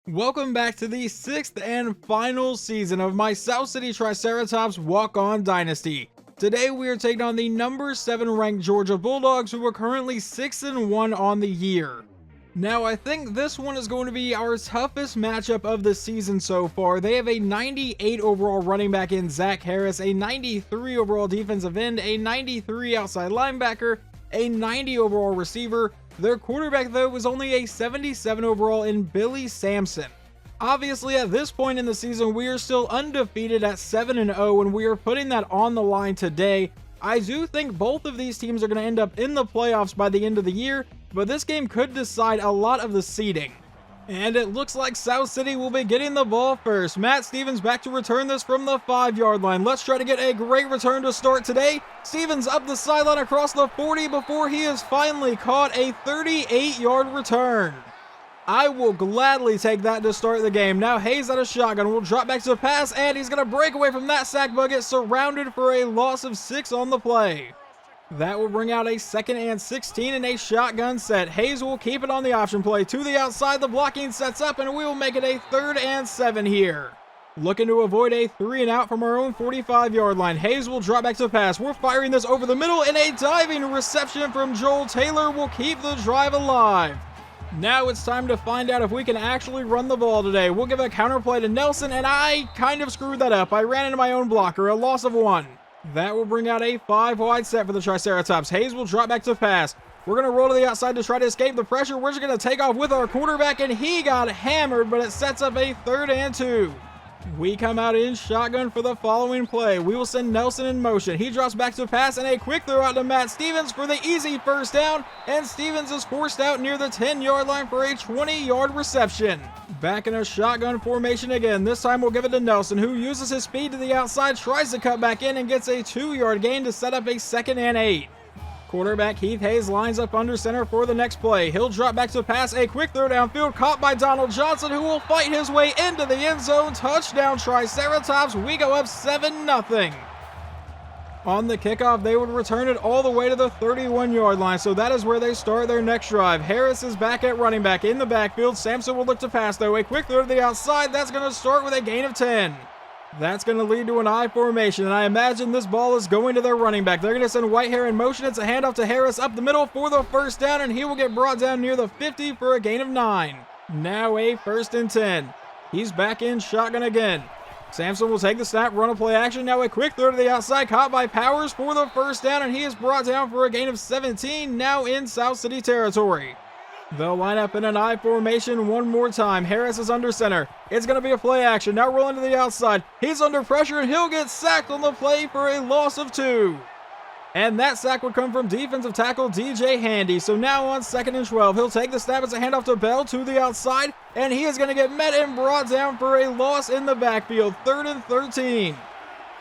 Welcome back to the 6th and final season of my South City Triceratops Walk-On Dynasty. Today we are taking on the number 7 ranked Georgia Bulldogs, who are currently 6-1 on the year. Now I think this one is going to be our toughest matchup of the season so far. They have a 98 overall running back in Zach Harris, a 93 overall defensive end, a 93 outside linebacker, a 90 overall receiver. Their quarterback, though, was only a 77 overall in Billy Sampson. Obviously, at this point in the season, we are still undefeated at 7-0, and we are putting that on the line today. I do think both of these teams are going to end up in the playoffs by the end of the year, but this game could decide a lot of the seeding. And it looks like South City will be getting the ball first. Matt Stevens back to return this from the 5-yard line. Let's try to get a great return to start today. Stevens up the sideline across the 40 before he is finally caught a 38-yard return. I will gladly take that to start the game. Now Hayes out of shotgun will drop back to the pass, and he's going to break away from that sack bucket, surrounded for a loss of 6 on the play. That will bring out a 2nd and 16 in a shotgun set. Hayes will keep it on the option play to the outside. The blocking sets up, and we will make it a 3rd and 7 here. Looking to avoid a 3 and out from our own 45-yard line. Hayes will drop back to the pass. We're firing this over the middle, and a diving reception from Joel Taylor will keep the drive alive. Now it's time to find out if we can actually run the ball today. We'll give a counter play to Nelson, and I kind of screwed that up. I ran into my own blocker, a loss of 1. That will bring out a 5-wide set for the Triceratops. Hayes will drop back to pass. We're going to roll to the outside to try to escape the pressure. We're just going to take off with our quarterback, and he got hammered, but it sets up a 3rd and 2. We come out in shotgun for the following play. We will send Nelson in motion. He drops back to pass, and a quick throw out to Matt Stevens for the easy first down, and Stevens is forced out near the 10-yard line for a 20-yard reception. Back in a shotgun formation again. This time we'll give it to Nelson, who uses his speed to the outside, tries to cut back in, and gets a 2-yard gain to set up a 2nd and 8. Quarterback Heath Hayes lines up under center for the next play. He'll drop back to pass, a quick throw downfield, caught by Donald Johnson, who will fight his way into the end zone. Touchdown Triceratops. We go up 7-0. On the kickoff, they would return it all the way to the 31-yard line, so that is where they start their next drive. Harris is back at running back in the backfield. Sampson will look to pass, though. A quick throw to the outside. That's going to start with a gain of 10. That's going to lead to an I formation, and I imagine this ball is going to their running back. They're going to send Whitehair in motion. It's a handoff to Harris up the middle for the first down, and he will get brought down near the 50 for a gain of 9. Now a 1st and 10. He's back in shotgun again. Sampson will take the snap, run a play action. Now a quick throw to the outside, caught by Powers for the first down, and he is brought down for a gain of 17, now in South City territory. They'll line up in an I formation one more time. Harris is under center. It's going to be a play action. Now rolling to the outside. He's under pressure, and he'll get sacked on the play for a loss of 2. And that sack would come from defensive tackle DJ Handy. So now on 2nd and 12, he'll take the snap as a handoff to Bell to the outside, and he is going to get met and brought down for a loss in the backfield. 3rd and 13.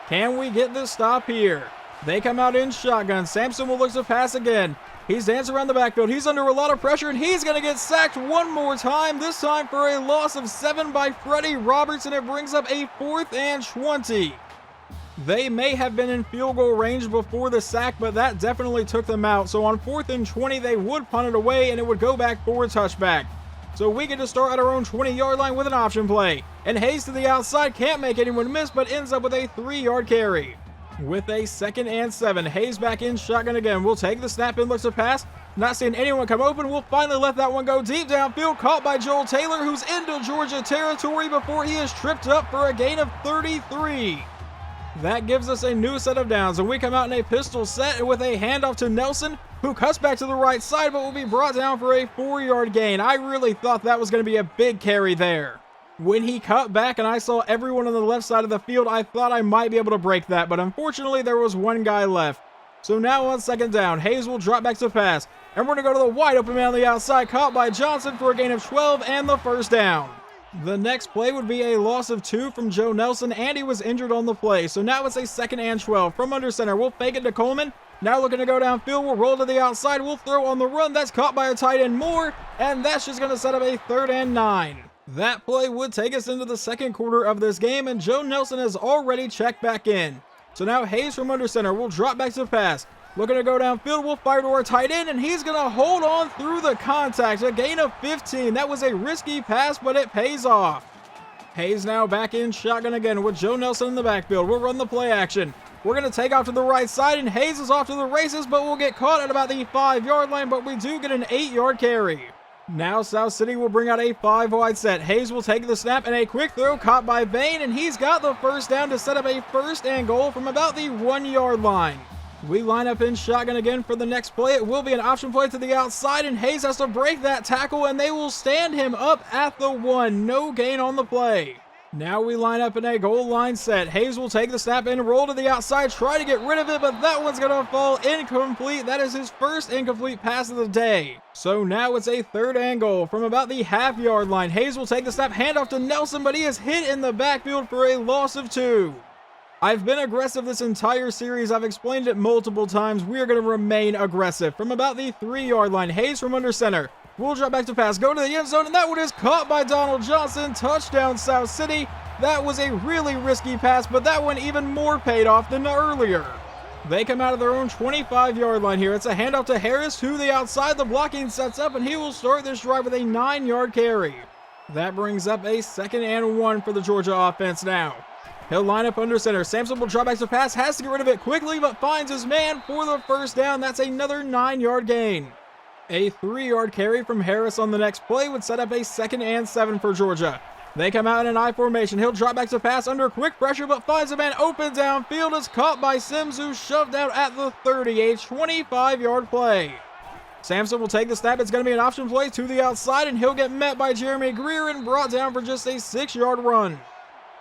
Can we get this stop here? They come out in shotgun. Sampson will look to pass again. He's dancing around the backfield. He's under a lot of pressure, and he's going to get sacked one more time, this time for a loss of 7 by Freddie Roberts, and it brings up a 4th and 20. They may have been in field goal range before the sack, but that definitely took them out. So on 4th and 20, they would punt it away, and it would go back for a touchback. So we get to start at our own 20-yard line with an option play. And Hayes to the outside, can't make anyone miss, but ends up with a 3-yard carry. With a 2nd and 7, Hayes back in shotgun again. We'll take the snap and look to pass. Not seeing anyone come open. We'll finally let that one go deep downfield. Caught by Joel Taylor, who's into Georgia territory before he is tripped up for a gain of 33. That gives us a new set of downs, and we come out in a pistol set with a handoff to Nelson, who cuts back to the right side but will be brought down for a 4-yard gain. I really thought that was going to be a big carry there. When he cut back and I saw everyone on the left side of the field, I thought I might be able to break that, but unfortunately there was one guy left. So now on 2nd down, Hayes will drop back to pass, and we're going to go to the wide open man on the outside, caught by Johnson for a gain of 12 and the first down. The next play would be a loss of 2 from Joe Nelson, and he was injured on the play. So now it's a 2nd and 12 from under center. We'll fake it to Coleman. Now looking to go downfield. We'll roll to the outside. We'll throw on the run. That's caught by a tight end Moore, and that's just going to set up a 3rd and 9. That play would take us into the 2nd quarter of this game, and Joe Nelson has already checked back in. So now Hayes from under center will drop back to pass. Looking to go downfield, we'll fire to our tight end, and he's going to hold on through the contact. A gain of 15. That was a risky pass, but it pays off. Hayes now back in shotgun again with Joe Nelson in the backfield. We'll run the play action. We're going to take off to the right side, and Hayes is off to the races, but we'll get caught at about the 5-yard line, but we do get an 8-yard carry. Now South City will bring out a 5-wide set. Hayes will take the snap, and a quick throw caught by Bain, and he's got the first down to set up a 1st and goal from about the 1-yard line. We line up in shotgun again for the next play. It will be an option play to the outside, and Hayes has to break that tackle, and they will stand him up at the 1. No gain on the play. Now we line up in a goal line set. Hayes will take the snap and roll to the outside, try to get rid of it, but that one's going to fall incomplete. That is his first incomplete pass of the day. So now it's a 3rd and goal from about the half-yard line. Hayes will take the snap, handoff to Nelson, but he is hit in the backfield for a loss of 2. I've been aggressive this entire series. I've explained it multiple times. We are going to remain aggressive. From about the 3-yard line, Hayes from under center. We'll drop back to pass, go to the end zone, and that one is caught by Donald Johnson. Touchdown, South City. That was a really risky pass, but that one even more paid off than earlier. They come out of their own 25-yard line here. It's a handoff to Harris to the outside. The blocking sets up, and he will start this drive with a 9-yard carry. That brings up a 2nd and 1 for the Georgia offense now. He'll line up under center. Sampson will drop back to pass, has to get rid of it quickly, but finds his man for the 1st down. That's another 9-yard gain. A 3-yard carry from Harris on the next play would set up a 2nd and 7 for Georgia. They come out in an I formation. He'll drop back to pass under quick pressure, but finds a man open downfield. Is caught by Sims, who's shoved out at the 30. A 25-yard play. Sampson will take the snap. It's going to be an option play to the outside, and he'll get met by Jeremy Greer and brought down for just a 6-yard run.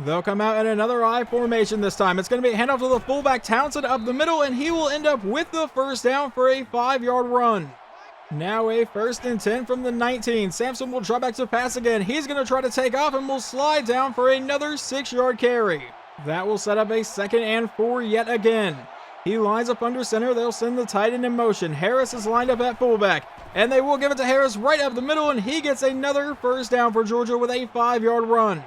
They'll come out in another I formation this time. It's going to be a handoff to the fullback Townsend up the middle, and he will end up with the 1st down for a 5-yard run. Now a 1st and 10 from the 19. Sampson will drop back to pass again. He's going to try to take off and will slide down for another 6-yard carry. That will set up a 2nd and 4 yet again. He lines up under center. They'll send the tight end in motion. Harris is lined up at fullback, and they will give it to Harris right up the middle, and he gets another 1st down for Georgia with a 5-yard run.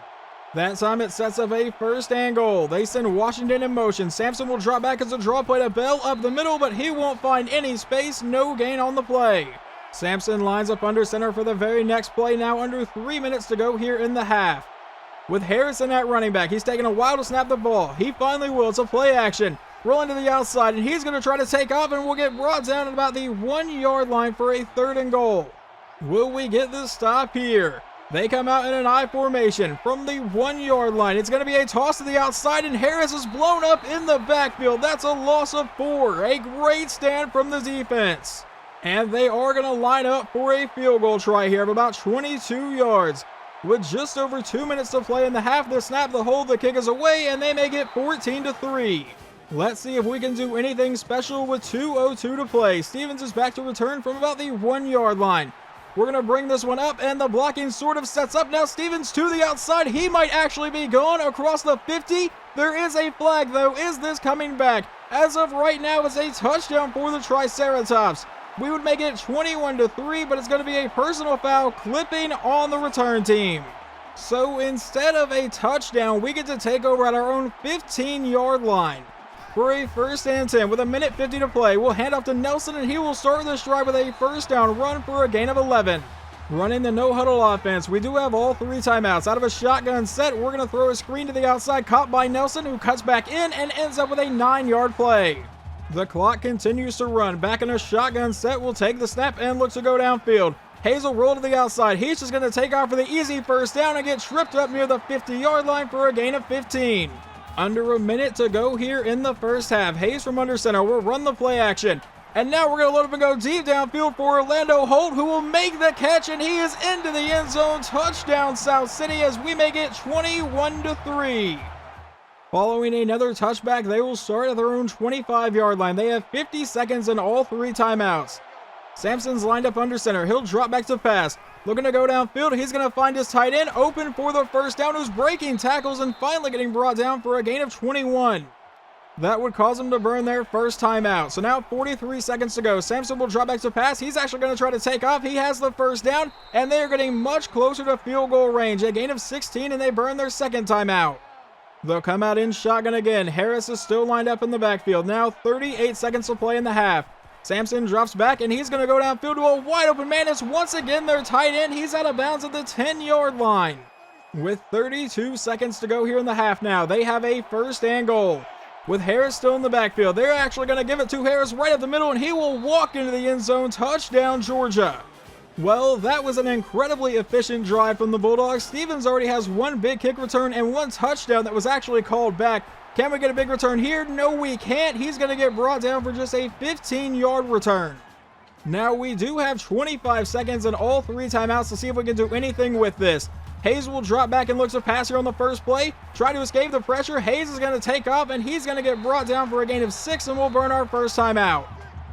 That time it sets up a 1st and goal. They send Washington in motion. Sampson will drop back as a draw play to Bell up the middle, but he won't find any space. No gain on the play. Sampson lines up under center for the very next play, now under 3 minutes to go here in the half. With Harrison at running back, he's taking a while to snap the ball. He finally will. It's a play action. Rolling to the outside, and he's going to try to take off, and will get brought down at about the 1-yard line for a 3rd and goal. Will we get the stop here? They come out in an I formation from the 1-yard line. It's going to be a toss to the outside, and Harris is blown up in the backfield. That's a loss of 4. A great stand from the defense. And they are going to line up for a field goal try here of about 22 yards. With just over 2 minutes to play in the half, the snap, the hold, the kick is away, and they make it 14-3. Let's see if we can do anything special with 2:02 to play. Stevens is back to return from about the 1-yard line. We're going to bring this one up, and the blocking sort of sets up. Now Stevens to the outside. He might actually be gone across the 50. There is a flag, though. Is this coming back? As of right now, it's a touchdown for the Triceratops. We would make it 21-3, but it's going to be a personal foul clipping on the return team. So instead of a touchdown, we get to take over at our own 15-yard line. For a 1st and 10 with 1:50 to play, we'll hand off to Nelson, and he will start this drive with a 1st down run for a gain of 11. Running the no-huddle offense, we do have all 3 timeouts. Out of a shotgun set, we're going to throw a screen to the outside, caught by Nelson, who cuts back in and ends up with a 9-yard play. The clock continues to run. Back in a shotgun set, we'll take the snap and look to go downfield. Hayes will roll to the outside. He's just going to take off for the easy 1st down and get tripped up near the 50-yard line for a gain of 15. Under a minute to go here in the 1st half. Hayes from under center will run the play action. And now we're going to load up and go deep downfield for Orlando Holt, who will make the catch, and he is into the end zone. Touchdown, South City, as we make it 21-3. Following another touchback, they will start at their own 25-yard line. They have 50 seconds and all 3 timeouts. Sampson's lined up under center. He'll drop back to pass. Looking to go downfield. He's going to find his tight end open for the 1st down, who's breaking tackles and finally getting brought down for a gain of 21. That would cause them to burn their 1st timeout. So now 43 seconds to go. Sampson will drop back to pass. He's actually going to try to take off. He has the 1st down, and they are getting much closer to field goal range. A gain of 16, and they burn their 2nd timeout. They'll come out in shotgun again. Harris is still lined up in the backfield. Now 38 seconds to play in the half. Sampson drops back, and he's going to go downfield to a wide open man. It's once again their tight end. He's out of bounds at the 10-yard line. With 32 seconds to go here in the half now, they have a first and goal. With Harris still in the backfield, they're actually going to give it to Harris right up the middle, and he will walk into the end zone. Touchdown, Georgia. Well, that was an incredibly efficient drive from the Bulldogs. Stevens already has one big kick return and one touchdown that was actually called back. Can we get a big return here? No, we can't. He's going to get brought down for just a 15-yard return. Now, we do have 25 seconds and all 3 timeouts to see if we can do anything with this. Hayes will drop back and look to pass here on the first play. Try to escape the pressure. Hayes is going to take off, and he's going to get brought down for a gain of 6, and we'll burn our first timeout.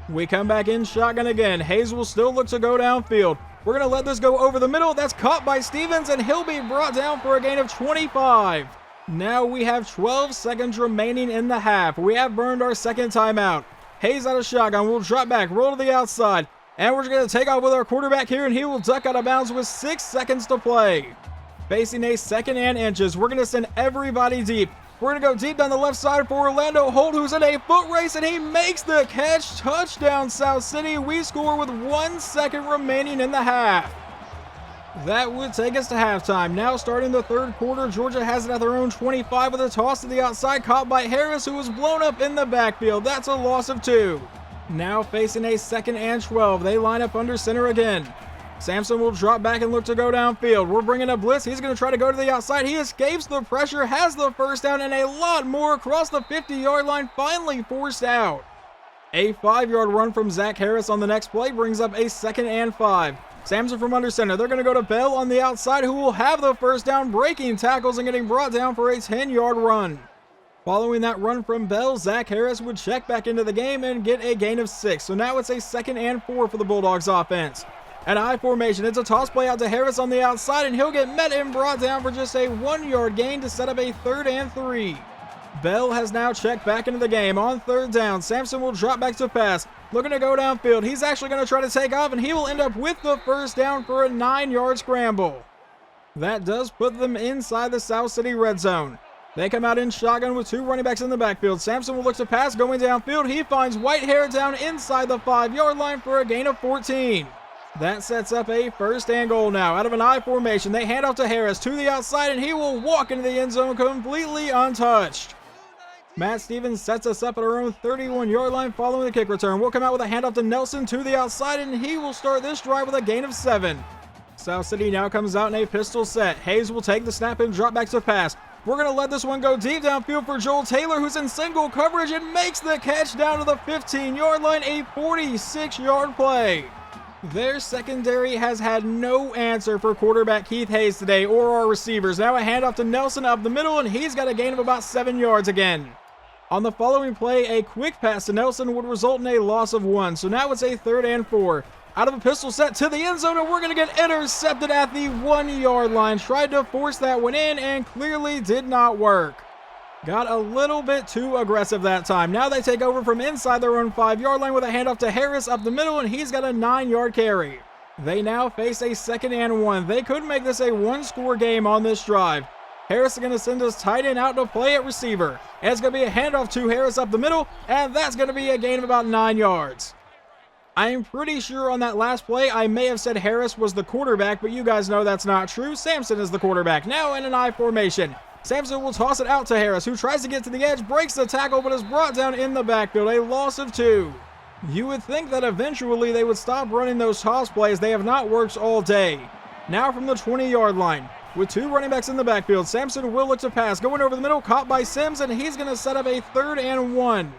We come back in shotgun again. Hayes will still look to go downfield. We're going to let this go over the middle. That's caught by Stevens, and he'll be brought down for a gain of 25. Now we have 12 seconds remaining in the half. We have burned our second timeout. Hayes out of shotgun. We'll drop back, roll to the outside, and we're going to take off with our quarterback here, and he will duck out of bounds with 6 seconds to play. Facing a second and inches, we're going to send everybody deep. We're going to go deep down the left side for Orlando Holt, who's in a foot race, and he makes the catch. Touchdown, South City. We score with 1 second remaining in the half. That would take us to halftime. Now starting the third quarter, Georgia has it at their own 25 with a toss to the outside, caught by Harris, who was blown up in the backfield. That's a loss of 2. Now facing a second and 12. They line up under center again. Sampson will drop back and look to go downfield. We're bringing a blitz. He's going to try to go to the outside. He escapes the pressure, has the first down, and a lot more across the 50-yard line, finally forced out. A 5-yard run from Zach Harris on the next play brings up a second and 5. Sampson from under center. They're going to go to Bell on the outside, who will have the first down, breaking tackles and getting brought down for a 10-yard run. Following that run from Bell, Zach Harris would check back into the game and get a gain of 6. So now it's a second and 4 for the Bulldogs offense. An I formation, it's a toss play out to Harris on the outside, and he'll get met and brought down for just a 1-yard gain to set up a 3rd and 3. Bell has now checked back into the game. On 3rd down, Sampson will drop back to pass, looking to go downfield. He's actually going to try to take off, and he will end up with the first down for a 9-yard scramble. That does put them inside the South City red zone. They come out in shotgun with 2 running backs in the backfield. Sampson will look to pass, going downfield. He finds Whitehair down inside the 5-yard line for a gain of 14. That sets up a first and goal now. Out of an I formation, they hand off to Harris to the outside, and he will walk into the end zone completely untouched. Matt Stevens sets us up at our own 31-yard line following the kick return. We'll come out with a handoff to Nelson to the outside, and he will start this drive with a gain of 7. South City now comes out in a pistol set. Hayes will take the snap and drop back to pass. We're going to let this one go deep downfield for Joel Taylor, who's in single coverage and makes the catch down to the 15-yard line, a 46-yard play. Their secondary has had no answer for quarterback Keith Hayes today or our receivers. Now a handoff to Nelson up the middle, and he's got a gain of about 7 yards again. On the following play, a quick pass to Nelson would result in a loss of 1. So now it's a 3rd and 4. Out of a pistol set to the end zone, and we're going to get intercepted at the 1-yard line. Tried to force that one in and clearly did not work. Got a little bit too aggressive that time. Now they take over from inside their own 5-yard line with a handoff to Harris up the middle, and he's got a 9-yard carry. They now face a 2nd and 1. They could make this a 1-score game on this drive. Harris is going to send his tight end out to play at receiver. And it's going to be a handoff to Harris up the middle, and that's going to be a gain of about 9 yards. I'm pretty sure on that last play I may have said Harris was the quarterback, but you guys know that's not true. Sampson is the quarterback. Now in an I formation. Sampson will toss it out to Harris, who tries to get to the edge, breaks the tackle, but is brought down in the backfield, a loss of 2. You would think that eventually they would stop running those toss plays. They have not worked all day. Now from the 20-yard line, with 2 running backs in the backfield, Sampson will look to pass, going over the middle, caught by Sims, and he's going to set up a 3rd and 1.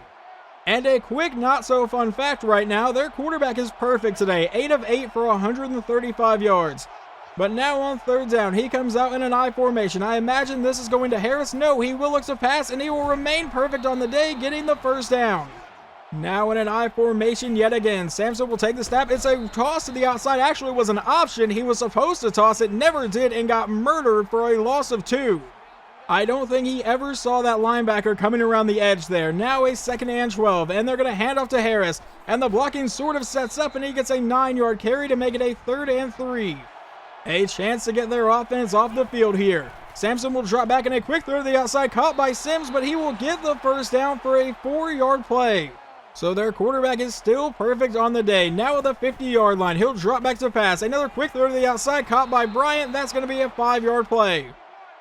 And a quick not-so-fun fact right now, their quarterback is perfect today, 8 of 8 for 135 yards. But now on 3rd down, he comes out in an I formation. I imagine this is going to Harris. No, he will look to pass, and he will remain perfect on the day, getting the first down. Now in an I formation yet again. Sampson will take the snap. It's a toss to the outside. Actually, it was an option. He was supposed to toss it, never did, and got murdered for a loss of 2. I don't think he ever saw that linebacker coming around the edge there. Now a 2nd and 12, and they're going to hand off to Harris. And the blocking sort of sets up, and he gets a 9-yard carry to make it a 3rd and 3. A chance to get their offense off the field here. Sampson will drop back in a quick throw to the outside, caught by Sims, but he will get the first down for a 4-yard play. So their quarterback is still perfect on the day. Now at the 50-yard line, he'll drop back to pass. Another quick throw to the outside, caught by Bryant. That's going to be a 5-yard play.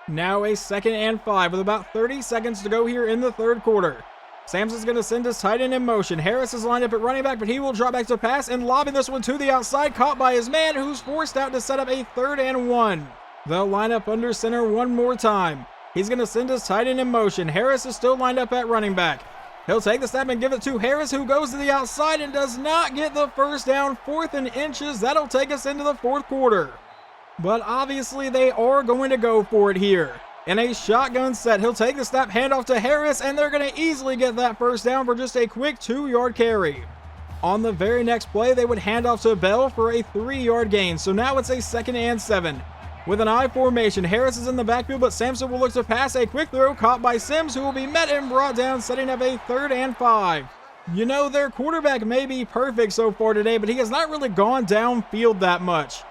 Now a 2nd and 5 with about 30 seconds to go here in the third quarter. Sampson's going to send his tight end in motion. Harris is lined up at running back, but he will drop back to pass and lobbing this one to the outside, caught by his man, who's forced out to set up a 3rd and 1. They'll line up under center one more time. He's going to send his tight end in motion. Harris is still lined up at running back. He'll take the snap and give it to Harris, who goes to the outside and does not get the first down. 4th and inches. That'll take us into the fourth quarter. But obviously they are going to go for it here. In a shotgun set, he'll take the snap, handoff to Harris, and they're going to easily get that first down for just a quick 2-yard carry. On the very next play, they would hand off to Bell for a 3-yard gain. So now it's a 2nd and 7. With an I formation, Harris is in the backfield, but Sampson will look to pass. A quick throw caught by Sims, who will be met and brought down, setting up a 3rd and 5. You know, their quarterback may be perfect so far today, but he has not really gone downfield that much.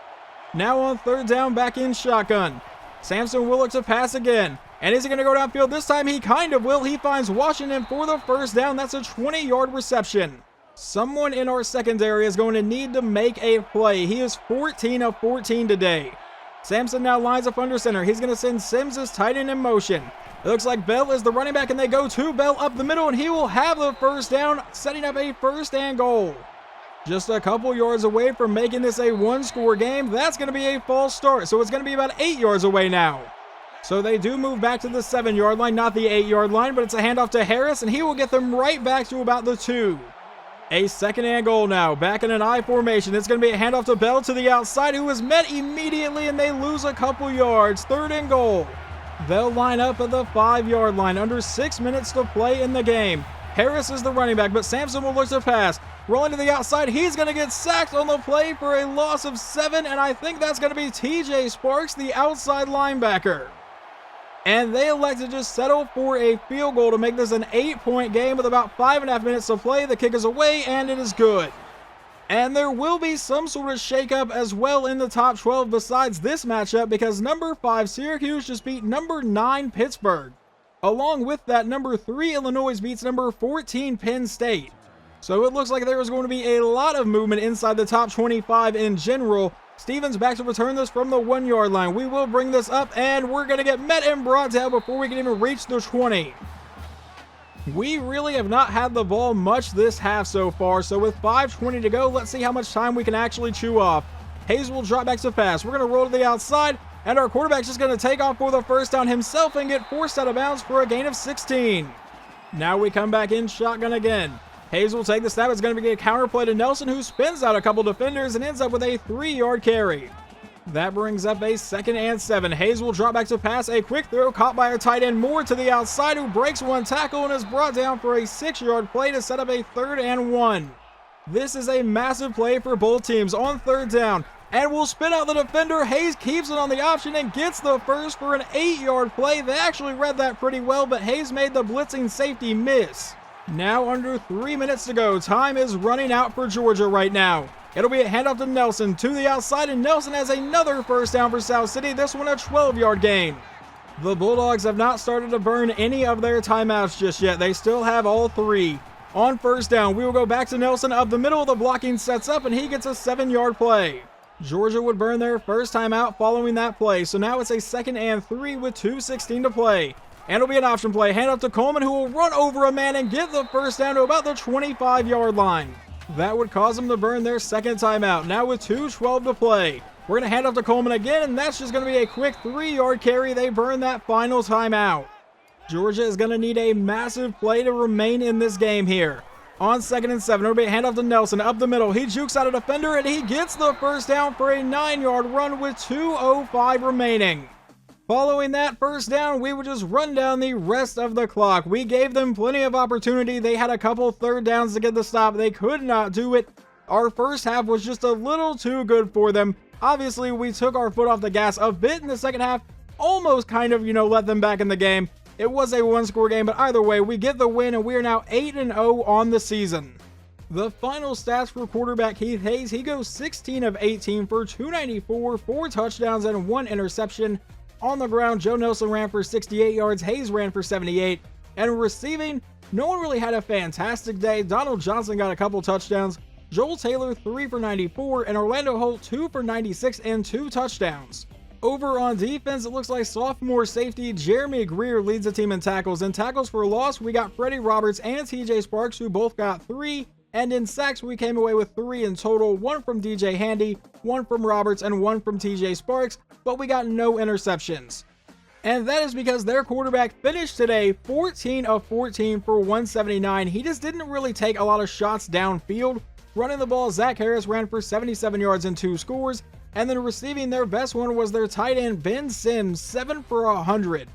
Now on 3rd down, back in shotgun. Sampson will look to pass again. And is he going to go downfield? This time he kind of will. He finds Washington for the first down. That's a 20-yard reception. Someone in our secondary is going to need to make a play. He is 14 of 14 today. Sampson now lines up under center. He's going to send Sims' tight end in motion. It looks like Bell is the running back, and they go to Bell up the middle, and he will have the first down, setting up a 1st and goal. Just a couple yards away from making this a 1-score game. That's going to be a false start, so it's going to be about 8 yards away now. So they do move back to the 7-yard line, not the 8-yard line, but it's a handoff to Harris, and he will get them right back to about the 2. A 2nd and goal now, back in an I formation. It's going to be a handoff to Bell to the outside, who is met immediately, and they lose a couple yards. 3rd and goal. They'll line up at the 5-yard line, under 6 minutes to play in the game. Harris is the running back, but Sampson will look to pass. Rolling to the outside, he's going to get sacked on the play for a loss of 7, and I think that's going to be TJ Sparks, the outside linebacker. And they elect to just settle for a field goal to make this an 8-point game with about 5.5 minutes to play. The kick is away, and it is good. And there will be some sort of shakeup as well in the top 12 besides this matchup, because number 5 Syracuse just beat number 9 Pittsburgh. Along with that, number 3 Illinois beats number 14 Penn State. So it looks like there is going to be a lot of movement inside the top 25 in general. Stevens back to return this from the 1-yard line. We will bring this up, and we're going to get met and brought down before we can even reach the 20. We really have not had the ball much this half so far, so with 5:20 to go, let's see how much time we can actually chew off. Hayes will drop back to pass. We're going to roll to the outside, and our quarterback's just going to take off for the first down himself and get forced out of bounds for a gain of 16. Now we come back in shotgun again. Hayes will take the snap. It's going to be a counter play to Nelson, who spins out a couple defenders and ends up with a 3-yard carry. That brings up a 2nd and 7. Hayes will drop back to pass. A quick throw caught by our tight end Moore to the outside, who breaks one tackle and is brought down for a 6-yard play to set up a 3rd and 1. This is a massive play for both teams on 3rd down, and will spin out the defender. Hayes keeps it on the option and gets the first for an 8-yard play. They actually read that pretty well, but Hayes made the blitzing safety miss. Now under 3 minutes to go. Time is running out for Georgia right now. It'll be a handoff to Nelson to the outside, and Nelson has another first down for South City, this one a 12-yard gain. The Bulldogs have not started to burn any of their timeouts just yet. They still have all 3. On 1st down, we will go back to Nelson up the middle. The blocking sets up, and he gets a 7-yard play. Georgia would burn their first timeout following that play, so now it's a 2nd and 3 with 2:16 to play. And it'll be an option play. Hand off to Coleman, who will run over a man and get the first down to about the 25-yard line. That would cause them to burn their second timeout. Now with 2:12 to play. We're going to hand off to Coleman again, and that's just going to be a quick 3-yard carry. They burn that final timeout. Georgia is going to need a massive play to remain in this game here. On 2nd and 7, it'll be a handoff to Nelson up the middle. He jukes out a defender, and he gets the first down for a 9-yard run with 2:05 remaining. Following that first down, we would just run down the rest of the clock. We gave them plenty of opportunity. They had a couple 3rd downs to get the stop. They could not do it. Our first half was just a little too good for them. Obviously, we took our foot off the gas a bit in the second half. Almost kind of, let them back in the game. It was a 1-score game, but either way, we get the win, and we are now 8-0 on the season. The final stats for quarterback Heath Hayes, he goes 16 of 18 for 294, 4 touchdowns, and 1 interception. On the ground, Joe Nelson ran for 68 yards, Hayes ran for 78, and receiving, no one really had a fantastic day. Donald Johnson got a couple touchdowns, Joel Taylor 3 for 94, and Orlando Holt 2 for 96 and 2 touchdowns. Over on defense, it looks like sophomore safety Jeremy Greer leads the team in tackles. In tackles for loss, we got Freddie Roberts and TJ Sparks, who both got 3. And in sacks, we came away with 3 in total, 1 from DJ Handy, 1 from Roberts, and 1 from TJ Sparks, but we got no interceptions. And that is because their quarterback finished today 14 of 14 for 179. He just didn't really take a lot of shots downfield. Running the ball, Zach Harris ran for 77 yards and 2 scores. And then receiving, their best one was their tight end Ben Sims, 7 for 100.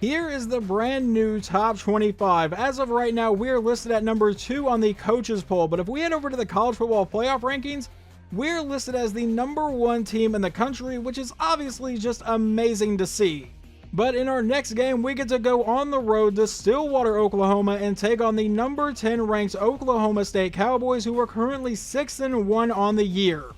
Here is the brand new top 25. As of right now, we're listed at number 2 on the coaches poll, but if we head over to the college football playoff rankings, we're listed as the number 1 team in the country, which is obviously just amazing to see. But in our next game, we get to go on the road to Stillwater, Oklahoma, and take on the number 10 ranked Oklahoma State Cowboys, who are currently 6-1 on the year.